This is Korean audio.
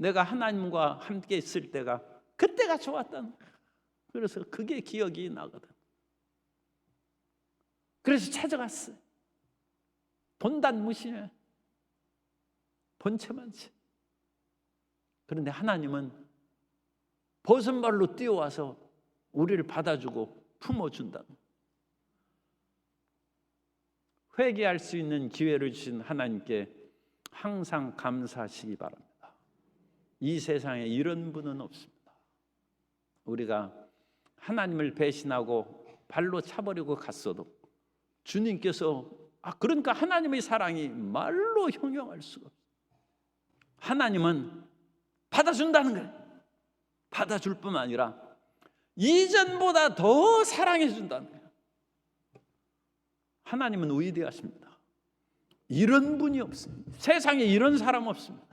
내가 하나님과 함께 있을 때가 그때가 좋았다는 거예요. 그래서 그게 기억이 나거든. 그래서 찾아갔어요. 본단무시해, 본체만치. 그런데 하나님은 버선발로 뛰어와서 우리를 받아주고 품어준다. 회개할 수 있는 기회를 주신 하나님께 항상 감사하시기 바랍니다. 이 세상에 이런 분은 없습니다. 우리가 하나님을 배신하고 발로 차버리고 갔어도 주님께서 그러니까 하나님의 사랑이 말로 형용할 수가 없어요. 하나님은 받아준다는 거예요. 받아줄 뿐만 아니라 이전보다 더 사랑해 준다는 거예요. 하나님은 위대하십니다. 이런 분이 없습니다. 세상에 이런 사람 없습니다.